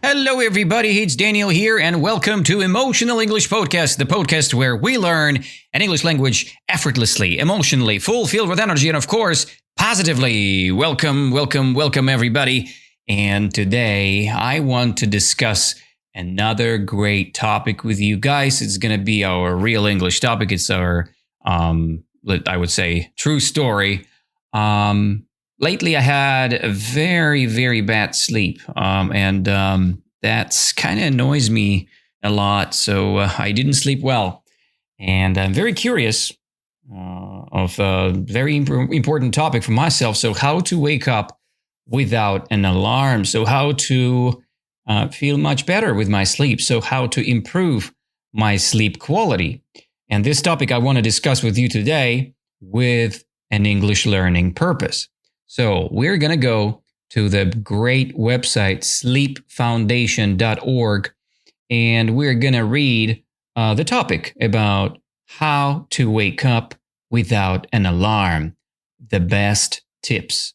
Hello, everybody. It's Daniel here, and welcome to Emotional English Podcast, the podcast where we learn an English language effortlessly, emotionally, fulfilled with energy, and of course, positively. Welcome, everybody. And today, I want to discuss another great topic with you guys. It's going to be our real English topic. It's our, I would say, true story. Lately, I had a very, very bad sleep, and that's kind of annoys me a lot. So I didn't sleep well, and I'm very curious of a very important topic for myself. So how to wake up without an alarm. So how to feel much better with my sleep. So how to improve my sleep quality. And this topic I want to discuss with you today with an English learning purpose. So we're going to go to the great website, sleepfoundation.org, and we're going to read the topic about how to wake up without an alarm, the best tips.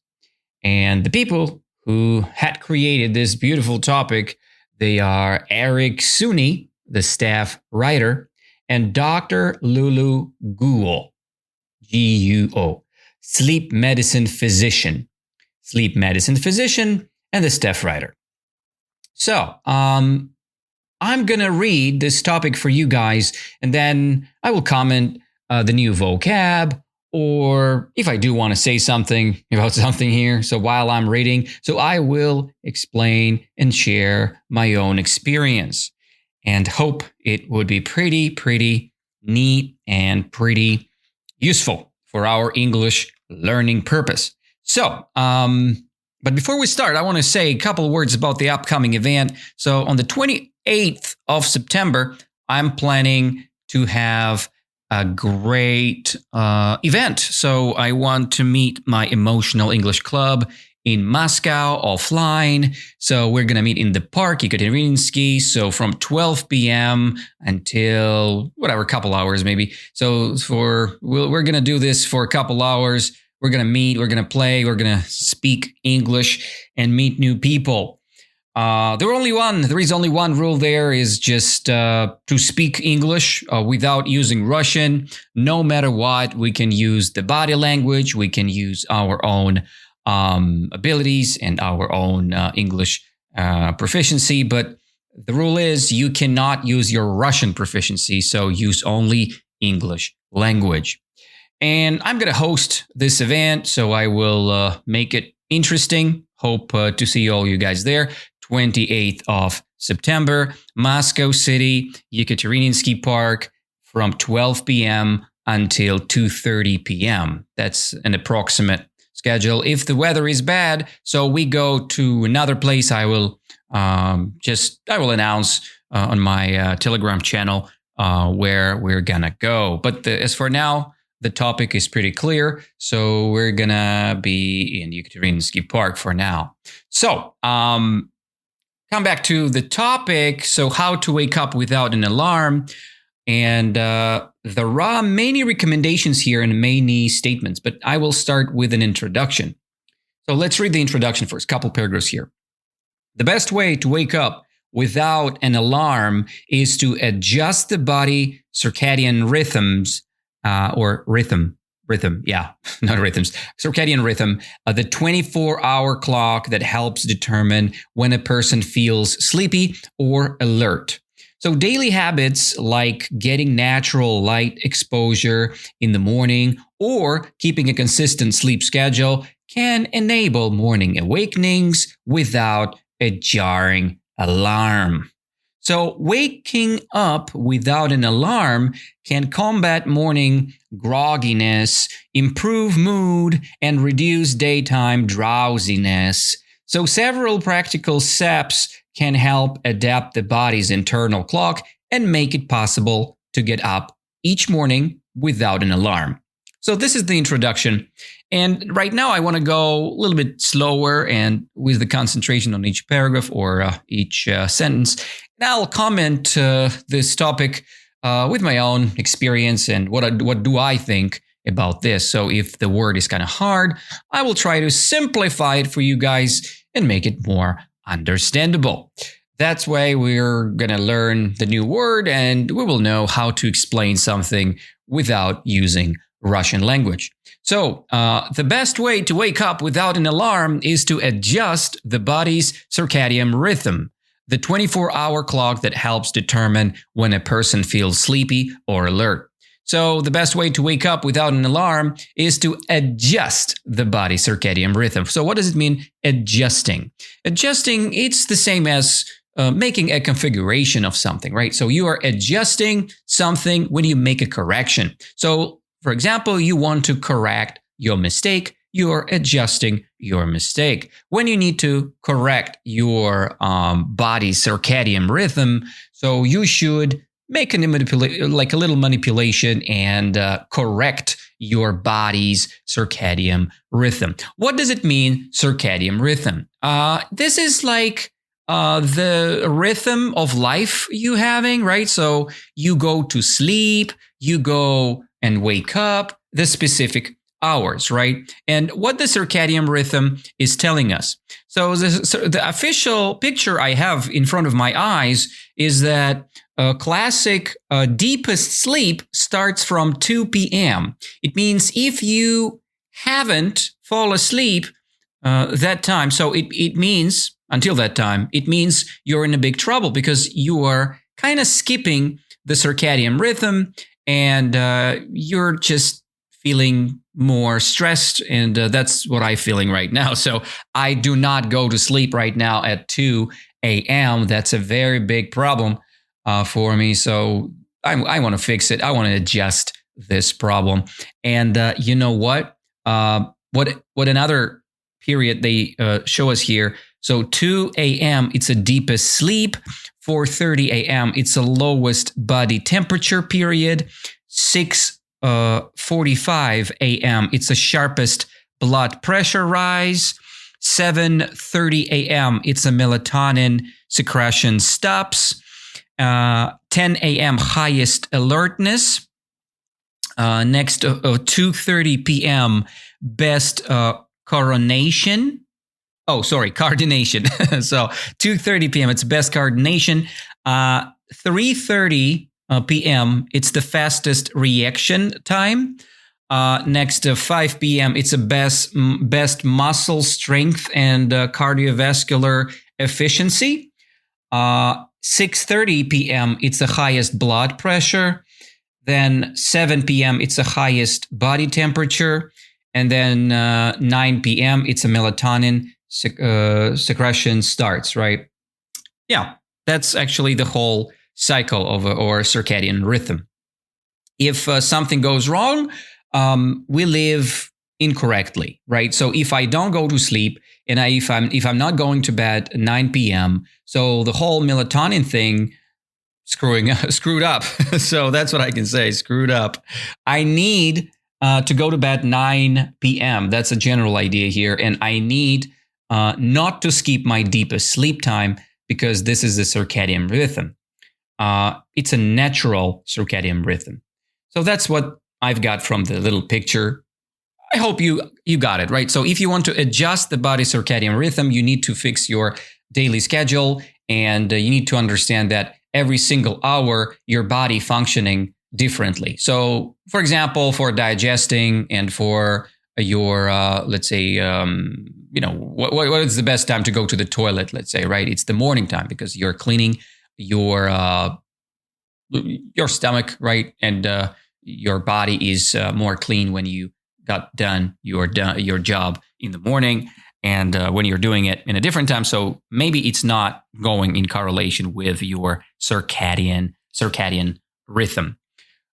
And the people who had created this beautiful topic, they are Eric Suni, the staff writer, and Dr. Lulu Guo, G-U-O. Sleep medicine physician, and the staff writer. So, I'm going to read this topic for you guys, and then I will comment the new vocab, or if I do want to say something about something here, so while I'm reading, so I will explain and share my own experience, and hope it would be pretty neat and pretty useful for our English learning purpose. So, but before we start, I want to say a couple of words about the upcoming event. So on the 28th of September, I'm planning to have a great event. So I want to meet my Emotional English Club in Moscow offline. So we're going to meet in the park, Yekaterinsky. So from 12 p.m. until whatever, couple hours maybe. So we're going to do this for a couple hours. We're going to meet, we're going to play, we're going to speak English and meet new people. There is only one rule there is just to speak English without using Russian. No matter what, we can use the body language. We can use our own abilities and our own English proficiency. But the rule is you cannot use your Russian proficiency. So use only English language. And I'm going to host this event, so I will make it interesting. Hope to see all you guys there. 28th of September, Moscow City, Yekaterinsky Park, from 12 p.m. until 2:30 p.m. That's an approximate schedule. If the weather is bad, so we go to another place, I will announce on my Telegram channel where we're going to go. But as for now, the topic is pretty clear, so we're gonna be in Yekaterinsky Park for now. So, come back to the topic. So, how to wake up without an alarm. And there are many recommendations here and many statements, but I will start with an introduction. So, let's read the introduction first, couple paragraphs here. The best way to wake up without an alarm is to adjust the body circadian rhythms, circadian rhythm, the 24-hour clock that helps determine when a person feels sleepy or alert. So daily habits like getting natural light exposure in the morning or keeping a consistent sleep schedule can enable morning awakenings without a jarring alarm. So waking up without an alarm can combat morning grogginess, improve mood, and reduce daytime drowsiness. So several practical steps can help adapt the body's internal clock and make it possible to get up each morning without an alarm. So this is the introduction. And right now I want to go a little bit slower and with the concentration on each paragraph or each sentence. And I'll comment this topic with my own experience and what do I think about this. So if the word is kind of hard, I will try to simplify it for you guys and make it more understandable. That's why we're going to learn the new word and we will know how to explain something without using Russian language. So, the best way to wake up without an alarm is to adjust the body's circadian rhythm, the 24-hour clock that helps determine when a person feels sleepy or alert. So the best way to wake up without an alarm is to adjust the body's circadian rhythm. So what does it mean, adjusting? Adjusting, it's the same as making a configuration of something, right? So you are adjusting something when you make a correction. So, for example, you want to correct your mistake. You are adjusting your mistake. When you need to correct your body's circadian rhythm, so you should make a little manipulation and correct your body's circadian rhythm. What does it mean, circadian rhythm? This is like the rhythm of life you having, right? So you go to sleep, you go and wake up, the specific hours, right? And what the circadian rhythm is telling us. So the official picture I have in front of my eyes is that classic deepest sleep starts from 2 p.m. It means if you haven't fallen asleep that time, so it means, until that time, it means you're in a big trouble because you are kind of skipping the circadian rhythm and you're just feeling more stressed, and that's what I'm feeling right now. So I do not go to sleep right now at 2 a.m. That's a very big problem for me. So I want to fix it. I want to adjust this problem. And you know what? What another period they show us here. So 2 a.m. it's a deepest sleep. 4:30 a.m. it's the lowest body temperature period. 6:45 a.m. it's the sharpest blood pressure rise. 7:30 a.m. it's a melatonin secretion stops. 10 a.m. highest alertness. Next, 2:30 p.m. best coordination. Coordination. So 2:30 p.m. it's best coordination. 3:30 p.m. it's the fastest reaction time. Next, 5 p.m. it's a best muscle strength and cardiovascular efficiency. 6:30 p.m. it's the highest blood pressure. Then 7 p.m. it's the highest body temperature. And then 9 p.m. it's a melatonin secretion starts, right? Yeah, that's actually the whole cycle of or circadian rhythm. If something goes wrong, we live incorrectly, right? So if I don't go to sleep and if I'm not going to bed at 9 p.m., so the whole melatonin thing screwed up. So that's what I can say, screwed up. I need to go to bed 9 p.m. That's a general idea here. And I need not to skip my deepest sleep time because this is the circadian rhythm. It's a natural circadian rhythm. So that's what I've got from the little picture. I hope you got it, right? So if you want to adjust the body circadian rhythm, you need to fix your daily schedule and you need to understand that every single hour, your body functioning differently. So, for example, for digesting and for your, let's say, what is the best time to go to the toilet, let's say, right? It's the morning time because you're cleaning your stomach, right? And your body is more clean when you got done your job in the morning and when you're doing it in a different time. So maybe it's not going in correlation with your circadian rhythm.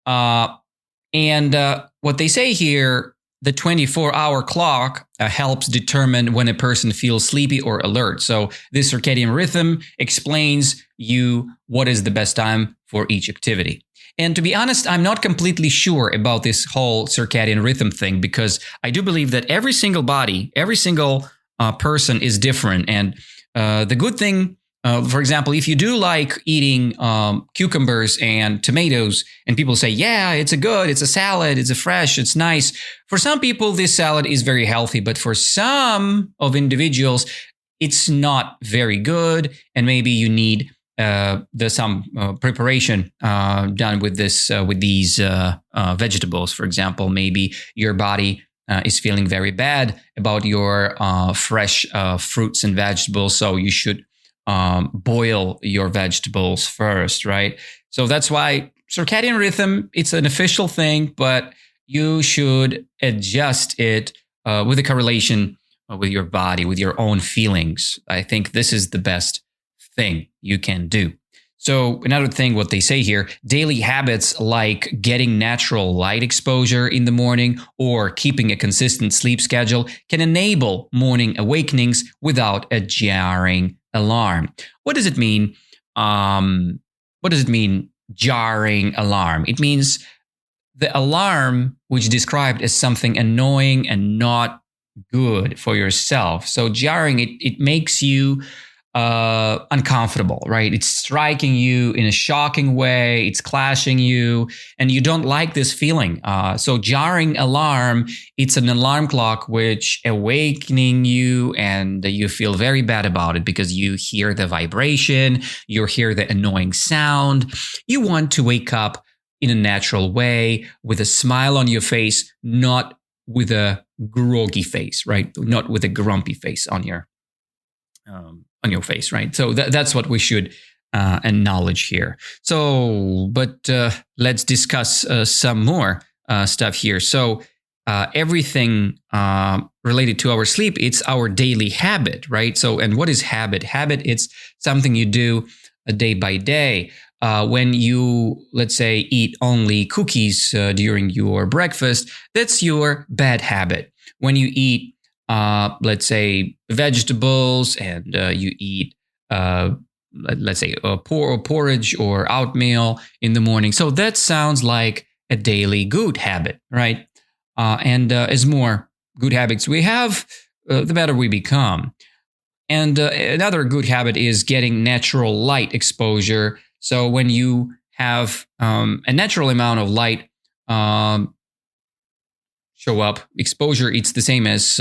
And what they say here, the 24-hour clock helps determine when a person feels sleepy or alert. So this circadian rhythm explains you what is the best time for each activity. And to be honest, I'm not completely sure about this whole circadian rhythm thing because I do believe that every single body, every single person is different. And the good thing, for example, if you do like eating cucumbers and tomatoes and people say, yeah, it's a salad, it's a fresh, it's nice. For some people, this salad is very healthy, but for some of individuals, it's not very good, and maybe you need there's some preparation done with these vegetables. For example, maybe your body is feeling very bad about your fresh fruits and vegetables, so you should boil your vegetables first, right? So that's why circadian rhythm, it's an official thing, but you should adjust it with a correlation with your body, with your own feelings. I think this is the best thing you can do. So another thing, what they say here, daily habits like getting natural light exposure in the morning or keeping a consistent sleep schedule can enable morning awakenings without a jarring alarm. What does it mean? What does it mean, jarring alarm? It means the alarm which is described as something annoying and not good for yourself. So jarring, it makes you uncomfortable, right? It's striking you in a shocking way. It's clashing you, and you don't like this feeling. So jarring alarm, it's an alarm clock which awakening you, and you feel very bad about it because you hear the vibration, you hear the annoying sound. You want to wake up in a natural way with a smile on your face, not with a groggy face, right? Not with a grumpy face on your face, right? So that's what we should acknowledge here. So, but let's discuss some more stuff here. So everything related to our sleep, it's our daily habit, right? So, and what is habit? Habit, it's something you do day by day. When you, let's say, eat only cookies during your breakfast, that's your bad habit. When you eat, let's say, vegetables and you eat, let's say, porridge or oatmeal in the morning. So that sounds like a daily good habit, right? And as more good habits we have, the better we become. And another good habit is getting natural light exposure. So when you have a natural amount of light show up, exposure, it's the same as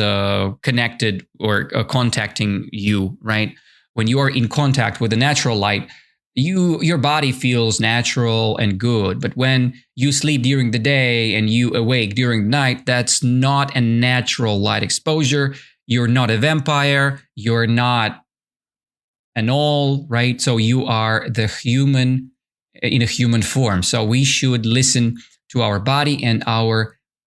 connected or contacting you, right? When you are in contact with the natural light, your body feels natural and good. But when you sleep during the day and you awake during the night, that's not a natural light exposure. You're not a vampire. You're not an all, right? So you are the human in a human form. So we should listen to our body and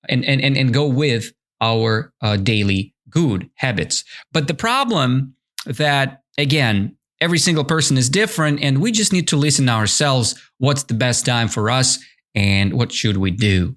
and go with our daily good habits. But the problem that, again, every single person is different, and we just need to listen ourselves. What's the best time for us, and what should we do?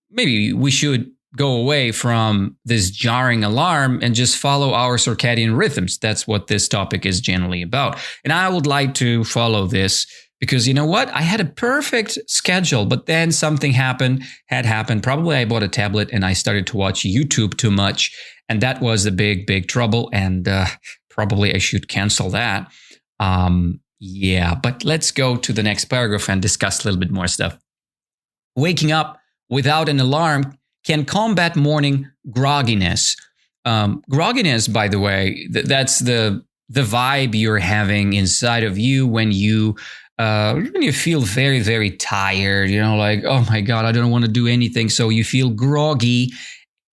Maybe we should go away from this jarring alarm and just follow our circadian rhythms. That's what this topic is generally about. And I would like to follow this because, you know what? I had a perfect schedule, but then something had happened. Probably I bought a tablet and I started to watch YouTube too much. And that was a big, big trouble. And probably I should cancel that. But let's go to the next paragraph and discuss a little bit more stuff. Waking up without an alarm can combat morning grogginess. Grogginess, by the way, that's the vibe you're having inside of you when you feel very, very tired, like, oh my God, I don't want to do anything. So you feel groggy,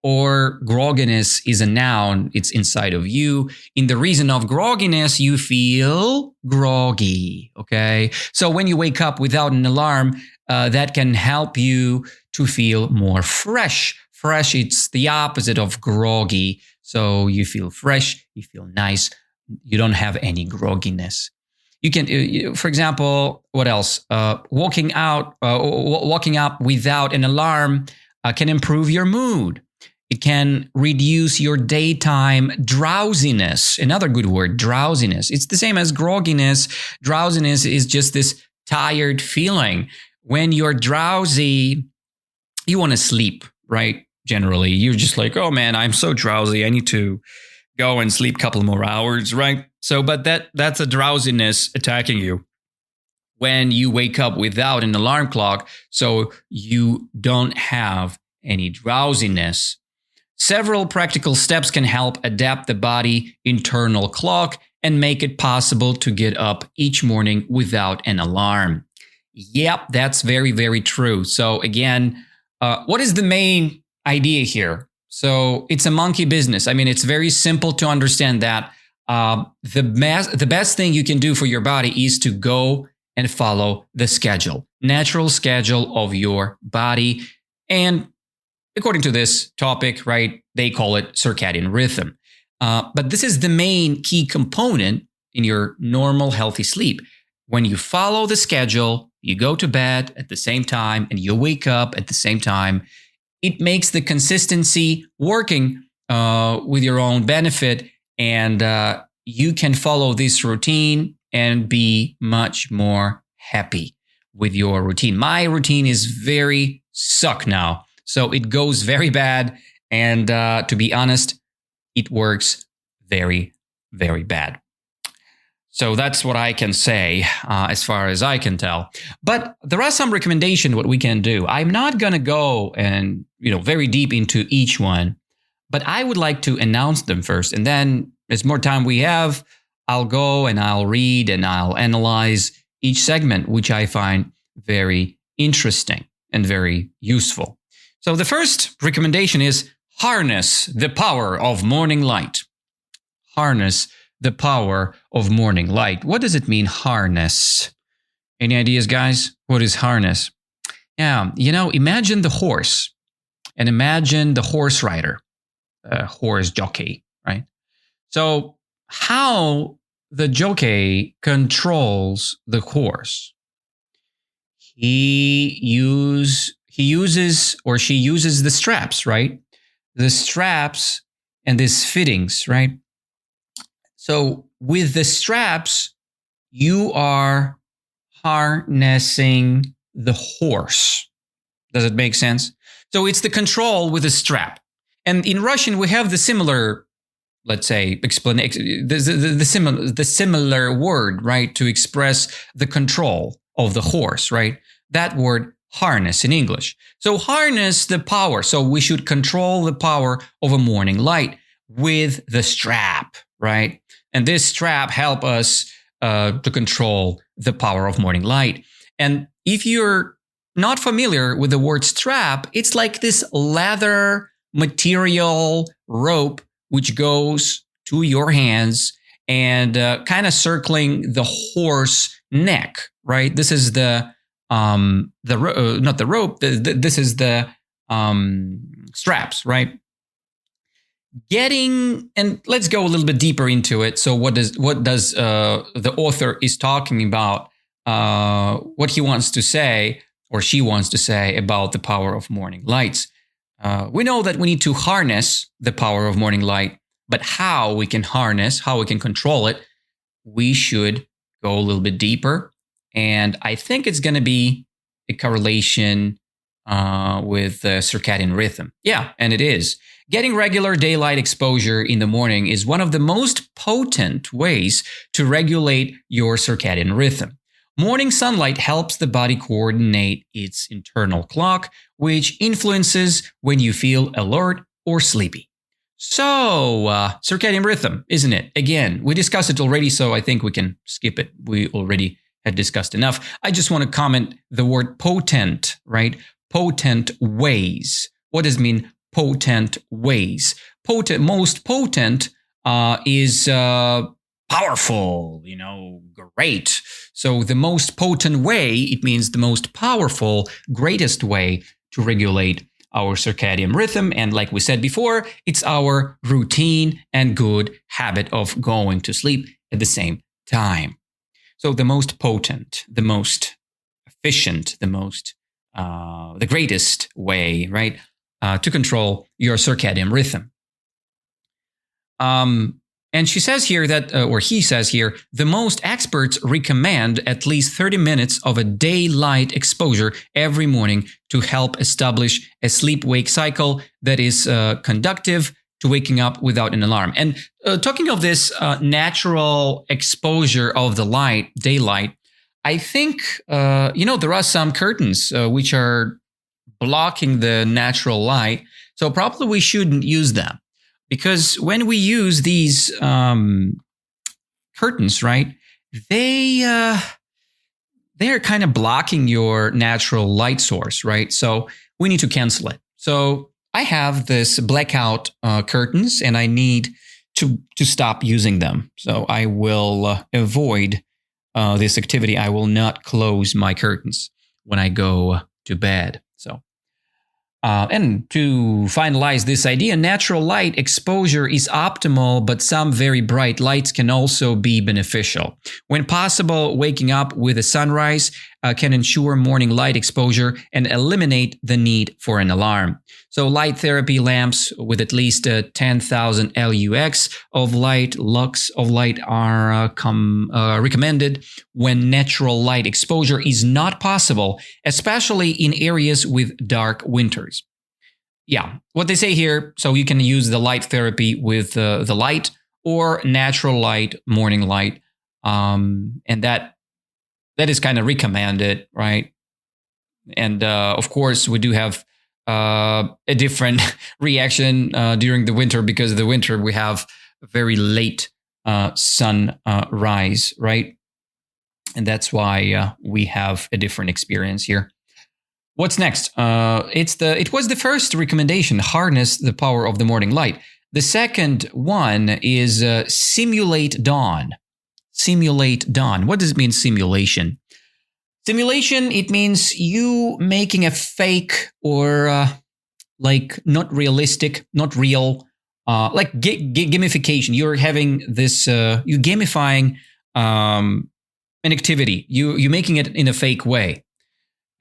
or grogginess is a noun. It's inside of you. In the reason of grogginess, you feel groggy. Okay. So when you wake up without an alarm, that can help you to feel more fresh. Fresh, it's the opposite of groggy. So you feel fresh, you feel nice, you don't have any grogginess. You can, for example, what else? Walking up without an alarm can improve your mood. It can reduce your daytime drowsiness. Another good word, drowsiness. It's the same as grogginess. Drowsiness is just this tired feeling. When you're drowsy, you want to sleep, right? Generally, you're just like, oh man, I'm so drowsy. I need to go and sleep a couple more hours, right? So, but that's a drowsiness attacking you. When you wake up without an alarm clock, so you don't have any drowsiness. Several practical steps can help adapt the body internal clock and make it possible to get up each morning without an alarm. Yep, that's very, very true. So again, what is the main idea here? So it's a monkey business. I mean, it's very simple to understand that the best thing you can do for your body is to go and follow the schedule, natural schedule of your body. And according to this topic, right, they call it circadian rhythm. But this is the main key component in your normal healthy sleep. When you follow the schedule, you go to bed at the same time and you wake up at the same time, it makes the consistency working with your own benefit, and you can follow this routine and be much more happy with your routine. My routine is very suck now. So it goes very bad. And to be honest, it works very, very bad. So that's what I can say as far as I can tell. But there are some recommendations what we can do. I'm not going to go and, very deep into each one, but I would like to announce them first. And then as more time we have, I'll go and I'll read and I'll analyze each segment, which I find very interesting and very useful. So the first recommendation is harness the power of morning light. Harness the power of morning light. What does it mean, harness? Any ideas, guys? What is harness? Yeah, imagine the horse and imagine the horse rider, horse jockey, right? So how the jockey controls the horse? He uses or she uses the straps, right? The straps and these fittings, right? So with the straps, you are harnessing the horse. Does it make sense? So it's the control with a strap. And in Russian, we have the similar, let's say, explanation, the similar word, right, to express the control of the horse, right? That word, harness in English. So harness the power. So we should control the power of a morning light with the strap, right? And this strap help us to control the power of morning light. And if you're not familiar with the word strap, it's like this leather material rope which goes to your hands and kind of circling the horse neck, right? This is not the rope. This is the straps, right? And let's go a little bit deeper into it. So what does the author is talking about, what he wants to say or she wants to say about the power of morning lights. We know that we need to harness the power of morning light, but how we can harness, how we can control it, we should go a little bit deeper. And I think it's going to be a correlation with circadian rhythm. Yeah, and it is. Getting regular daylight exposure in the morning is one of the most potent ways to regulate your circadian rhythm. Morning sunlight helps the body coordinate its internal clock, which influences when you feel alert or sleepy. So, circadian rhythm, isn't it? Again, we discussed it already, so I think we can skip it. We already had discussed enough. I just want to comment the word potent, right? Potent ways. What does it mean? Potent ways. Most potent is powerful, great. So the most potent way, it means the most powerful, greatest way to regulate our circadian rhythm. And like we said before, it's our routine and good habit of going to sleep at the same time. So the most potent, the most efficient, the greatest way, right? To control your circadian rhythm. And she says here that, or he says here, the most experts recommend at least 30 minutes of a daylight exposure every morning to help establish a sleep-wake cycle that is conducive to waking up without an alarm. And talking of this natural exposure of the daylight, I think, there are some curtains which are blocking the natural light. So probably we shouldn't use them, because when we use these curtains, right, they're kind of blocking your natural light source, right? So we need to cancel it. So I have this blackout curtains, and I need to stop using them. So I will avoid this activity. I will not close my curtains when I go to bed. So, and to finalize this idea, natural light exposure is optimal, but some very bright lights can also be beneficial. When possible, waking up with a sunrise can ensure morning light exposure and eliminate the need for an alarm. So light therapy lamps with at least 10,000 lux of light are recommended when natural light exposure is not possible, especially in areas with dark winters. Yeah, what they say here, so you can use the light therapy with the light or natural light, morning light, and that is kind of recommended, right? And of course, we do have a different reaction during the winter, because of the winter we have a very late sunrise, right? And that's why we have a different experience here. What's next? It was the first recommendation: harness the power of the morning light. The second one is simulate dawn. Simulate dawn. What does it mean, simulation? Simulation, it means you making a fake or like not realistic, not real, like gamification. You're having this, you gamifying an activity. You're making it in a fake way.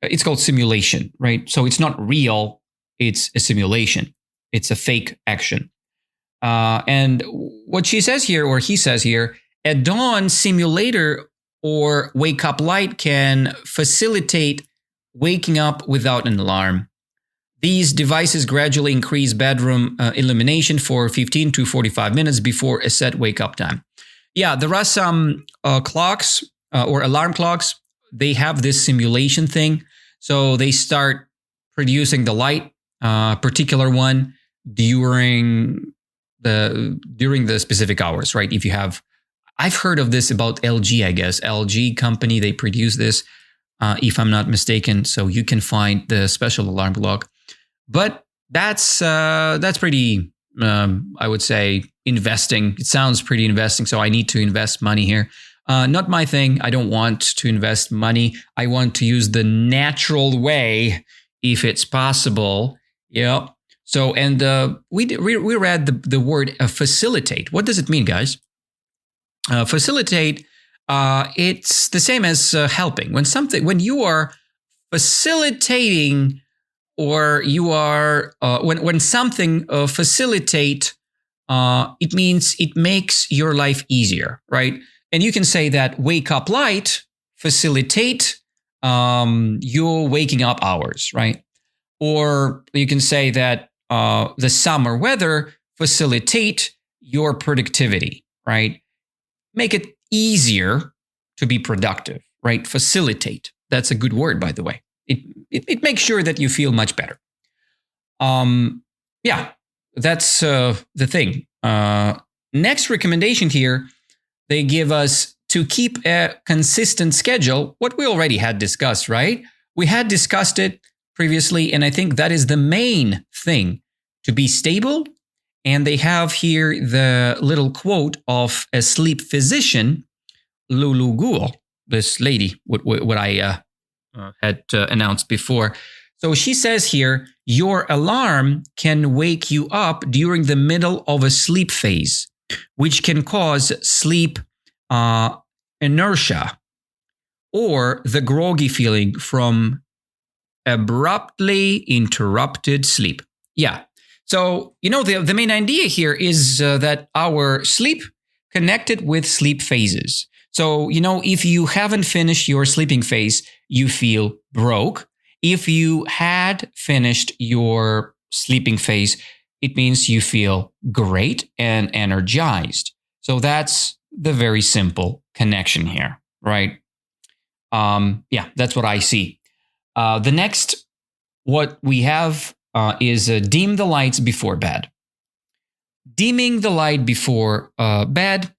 It's called simulation, right? So it's not real. It's a simulation. It's a fake action. And what she says here, or he says here, a dawn simulator or wake up light can facilitate waking up without an alarm. These devices gradually increase bedroom illumination for 15 to 45 minutes before a set wake up time. Yeah, there are some clocks or alarm clocks. They have this simulation thing. So they start producing the light, particular one, during the specific hours, right? If you have, I've heard of this about LG, I guess. LG company, they produce this, if I'm not mistaken. So you can find the special alarm clock. But that's pretty, I would say, investing. It sounds pretty investing. So I need to invest money here. Not my thing. I don't want to invest money. I want to use the natural way if it's possible. Yeah. So, and we read the word facilitate. What does it mean, guys? Facilitate, it's the same as helping. When you are facilitating, or you are when something facilitate, it means it makes your life easier, right? And you can say that wake up light facilitate your waking up hours, right? Or you can say that the summer weather facilitate your productivity, right? Make it easier to be productive, right? Facilitate. That's a good word, by the way. It makes sure that you feel much better. Yeah, that's the thing. Next recommendation here, they give us to keep a consistent schedule, what we already had discussed, right? We had discussed it previously, and I think that is the main thing, to be stable. And they have here the little quote of a sleep physician, Lulu Gul, this lady, what I had announced before. So she says here, your alarm can wake you up during the middle of a sleep phase, which can cause sleep inertia or the groggy feeling from abruptly interrupted sleep. Yeah. So, the main idea here is that our sleep connected with sleep phases. So, if you haven't finished your sleeping phase, you feel broke. If you had finished your sleeping phase, it means you feel great and energized. So that's the very simple connection here, right? Yeah, that's what I see. The next what we have is dim the lights before bed. Dimming the light before bed.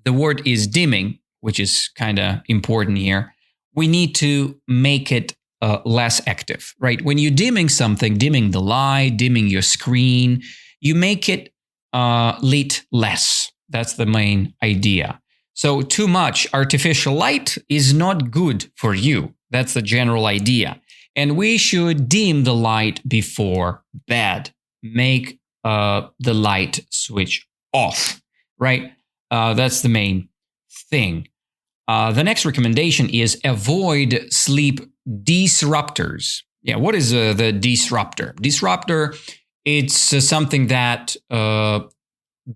The word is dimming, which is kind of important here. We need to make it less active, right? When you're dimming something, dimming the light, dimming your screen, you make it lit less. That's the main idea. So too much artificial light is not good for you. That's the general idea. And we should dim the light before bed. Make the light switch off, right? That's the main thing. The next recommendation is avoid sleep disruptors. Yeah, what is the disruptor? Disruptor, it's something that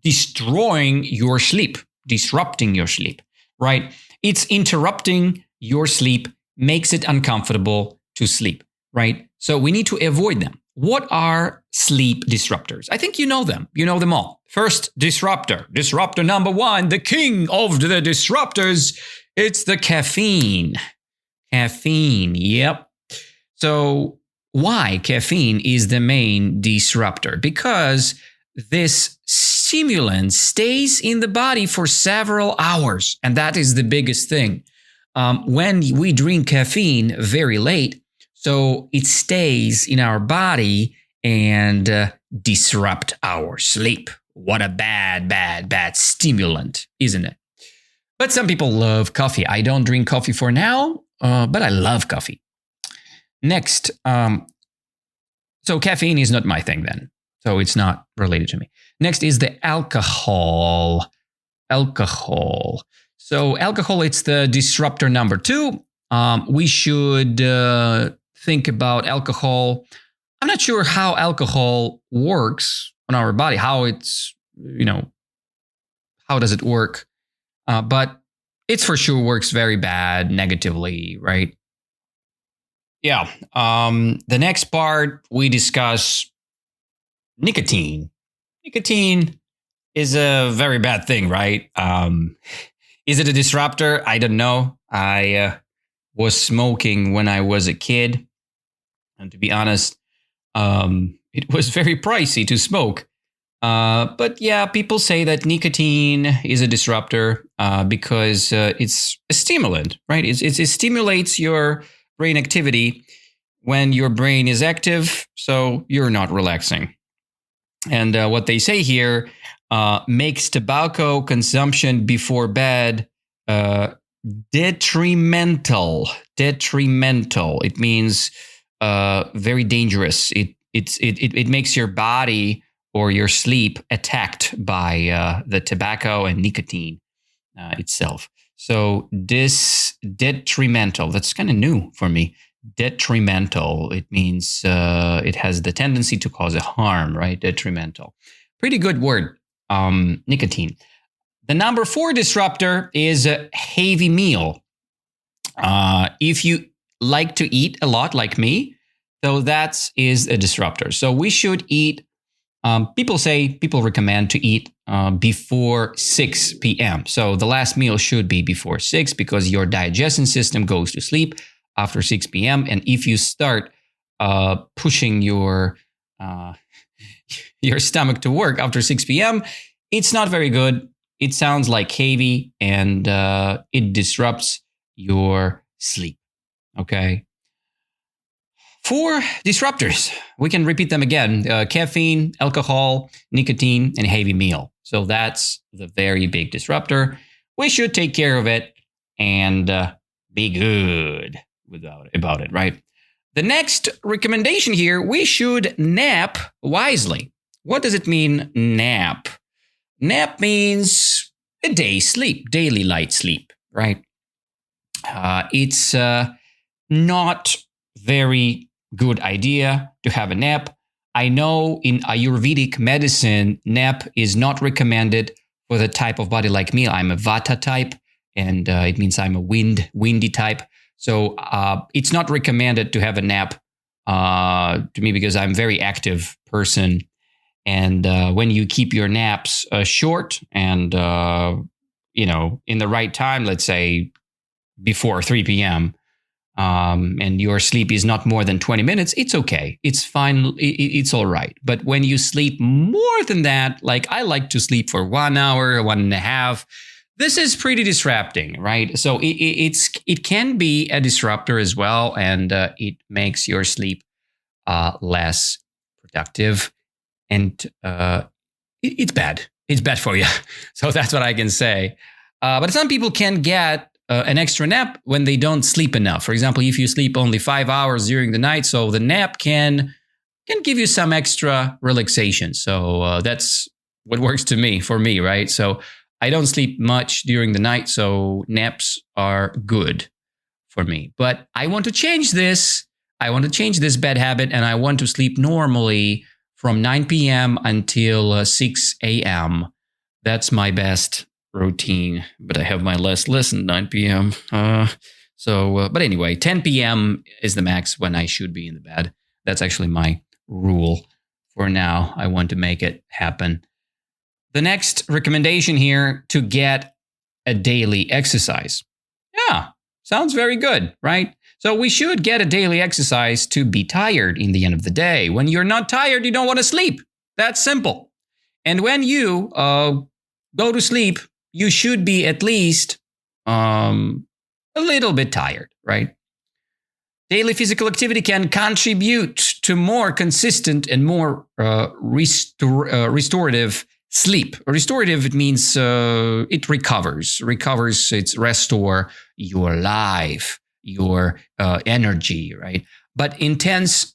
destroying your sleep, disrupting your sleep, right? It's interrupting your sleep, makes it uncomfortable to sleep, right? So we need to avoid them. What are sleep disruptors? I think you know them. You know them all. First, disruptor. Disruptor number one, the king of the disruptors. It's the caffeine. Caffeine, yep. So why caffeine is the main disruptor? Because this stimulant stays in the body for several hours. And that is the biggest thing. When we drink caffeine very late, so it stays in our body and disrupt our sleep. What a bad stimulant, isn't it? But some people love coffee. I don't drink coffee for now, but I love coffee. Next, so caffeine is not my thing then. So it's not related to me. Next is the alcohol. Alcohol. So alcohol, it's the disruptor number two. We should think about alcohol. I'm not sure how alcohol works on our body, how it's, how does it work? But it's for sure works very bad, negatively, right? Yeah. The next part, we discuss nicotine. Nicotine is a very bad thing, right? Is it a disruptor? I don't know. I was smoking when I was a kid. And to be honest, it was very pricey to smoke. But yeah, people say that nicotine is a disruptor because it's a stimulant, right? It stimulates your brain activity when your brain is active, so you're not relaxing. And what they say here makes tobacco consumption before bed detrimental. Detrimental. It means very dangerous. It makes your body or your sleep attacked by the tobacco and nicotine itself. So this detrimental, that's kind of new for me. Detrimental, it means it has the tendency to cause a harm, right? Detrimental. Pretty good word, nicotine. The number 4 disruptor is a heavy meal. If you like to eat a lot like me, so that is a disruptor. So we should eat, people recommend to eat before 6 p.m. So the last meal should be before 6 because your digestion system goes to sleep after 6 p.m. And if you start pushing your stomach to work after 6 p.m., it's not very good. It sounds like heavy and it disrupts your sleep. Okay. 4 disruptors. We can repeat them again. Caffeine, alcohol, nicotine, and heavy meal. So that's the very big disruptor. We should take care of it and be good about it, right? The next recommendation here, we should nap wisely. What does it mean, nap? Nap means a day's sleep, daily light sleep, right? It's not very good idea to have a nap. I know in Ayurvedic medicine, nap is not recommended for the type of body like me. I'm a Vata type, and it means I'm a windy type. So it's not recommended to have a nap to me because I'm a very active person. And when you keep your naps short and, in the right time, let's say before 3 p.m., and your sleep is not more than 20 minutes, it's okay. It's fine. It's all right. But when you sleep more than that, like I like to sleep for 1 hour, 1.5, this is pretty disrupting, right? So it can be a disruptor as well, and it makes your sleep less productive, and it's bad. It's bad for you. So that's what I can say. But some people can get an extra nap when they don't sleep enough. For example, if you sleep only 5 hours during the night, so the nap can give you some extra relaxation. So that's what works for me, right? So I don't sleep much during the night, so naps are good for me. But I want to change this. I want to change this bad habit, and I want to sleep normally from 9 p.m. until 6 a.m. That's my best routine, but I have my last lesson 9 p.m. But anyway, 10 p.m. is the max when I should be in the bed. That's actually my rule for now. I want to make it happen. The next recommendation here, to get a daily exercise. Yeah, sounds very good, right? So we should get a daily exercise to be tired in the end of the day. When you're not tired, you don't want to sleep. That's simple. And when you go to sleep, you should be at least a little bit tired, right? Daily physical activity can contribute to more consistent and more restorative sleep. Restorative, it means it recovers. It's restore your life, your energy, right? But intense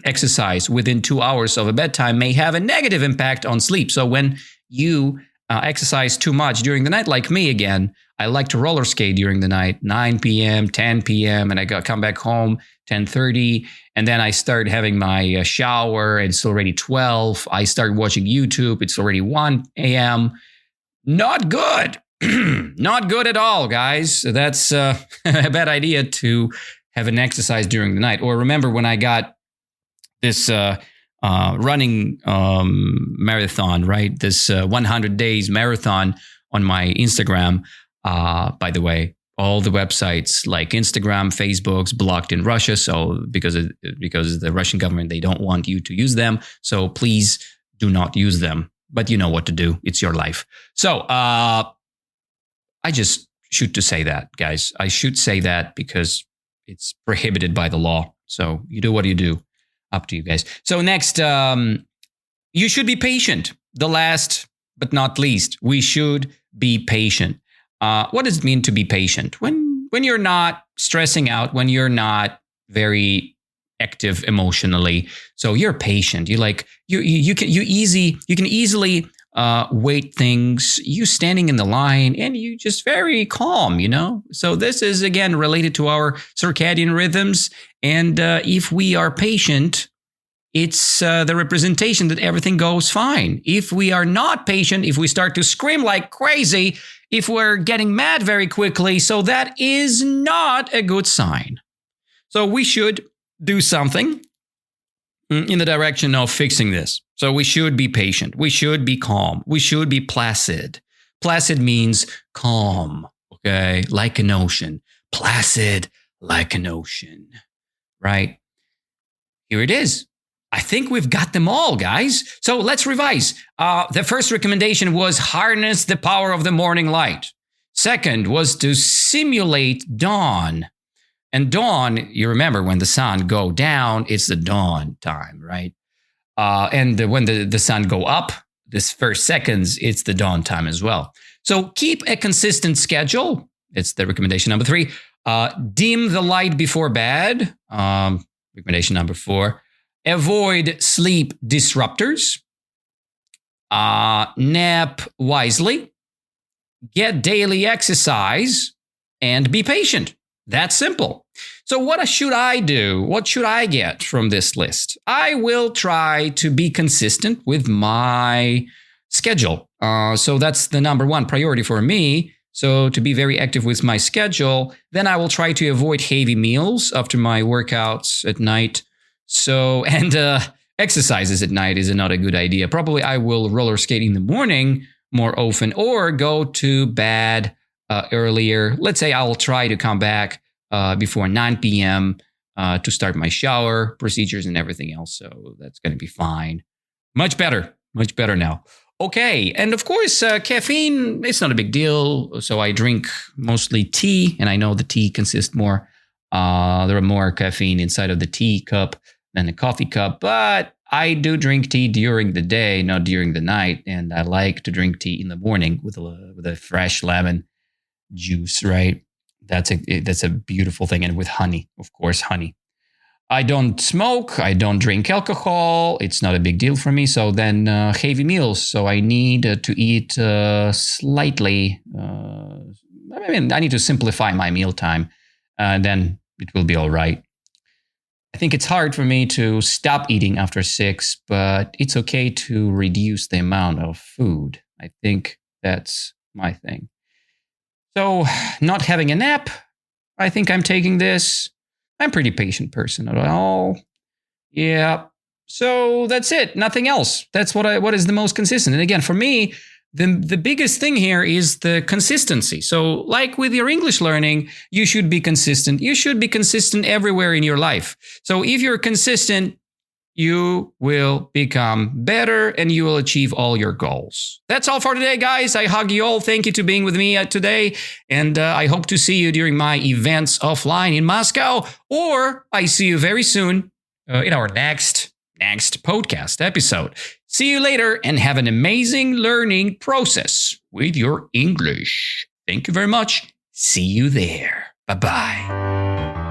exercise within 2 hours of a bedtime may have a negative impact on sleep. So when you exercise too much during the night, like me again, I like to roller skate during the night, 9 p.m., 10 p.m., and I come back home 10:30, and then I start having my shower, and it's already 12. I start watching YouTube. It's already 1 a.m. Not good. Not good at all, guys. That's a bad idea to have an exercise during the night. Or remember when I got this running marathon, right? This 100 days marathon on my Instagram. By the way, all the websites like Instagram, Facebook's blocked in Russia. So because the Russian government, they don't want you to use them. So please do not use them. But you know what to do. It's your life. So I just should to say that, guys. I should say that because it's prohibited by the law. So you do what you do. Up to you guys. So next, you should be patient. The last but not least, we should be patient. What does it mean to be patient? When you're not stressing out, when you're not very active emotionally, so you're patient. You can easily wait things. You standing in the line and you just very calm, you know. So this is again related to our circadian rhythms. And if we are patient, it's the representation that everything goes fine. If we are not patient, if we start to scream like crazy, if we're getting mad very quickly, so that is not a good sign. So we should do something in the direction of fixing this. So we should be patient. We should be calm. We should be placid. Placid means calm, okay? Like an ocean. Placid like an ocean, right? Here it is. I think we've got them all, guys. So let's revise. The first recommendation was harness the power of the morning light. Second was to simulate dawn. And dawn, you remember when the sun go down, it's the dawn time, right? And when the sun go up, this first seconds, it's the dawn time as well. So keep a consistent schedule. It's the recommendation number 3. Dim the light before bed. Recommendation number 4. Avoid sleep disruptors. Nap wisely. Get daily exercise. And be patient. That's simple. So what should I do? What should I get from this list? I will try to be consistent with my schedule. So that's the number 1 priority for me. So to be very active with my schedule, then I will try to avoid heavy meals after my workouts at night. So, and exercises at night is not a good idea. Probably I will roller skate in the morning more often or go to bed earlier. Let's say I'll try to come back before 9 p.m. To start my shower procedures and everything else. So that's going to be fine. Much better now. Okay, and of course, caffeine, it's not a big deal. So I drink mostly tea, and I know the tea consists more, there are more caffeine inside of the tea cup than the coffee cup, but I do drink tea during the day, not during the night, and I like to drink tea in the morning with a fresh lemon juice, right? That's a beautiful thing, and with honey, of course, honey. I don't smoke. I don't drink alcohol. It's not a big deal for me. So then heavy meals. So I need to eat slightly. I need to simplify my mealtime. Then it will be all right. I think it's hard for me to stop eating after 6, but it's okay to reduce the amount of food. I think that's my thing. So not having a nap. I think I'm taking this. I'm a pretty patient person at all. Yeah. So that's it. Nothing else. That's what is the most consistent. And again, for me, the biggest thing here is the consistency. So like with your English learning, you should be consistent. You should be consistent everywhere in your life. So if you're consistent, you will become better and you will achieve all your goals. That's all for today, guys. I hug you all. Thank you to being with me today. And I hope to see you during my events offline in Moscow, or I see you very soon in our next podcast episode. See you later and have an amazing learning process with your English. Thank you very much. See you there. Bye-bye.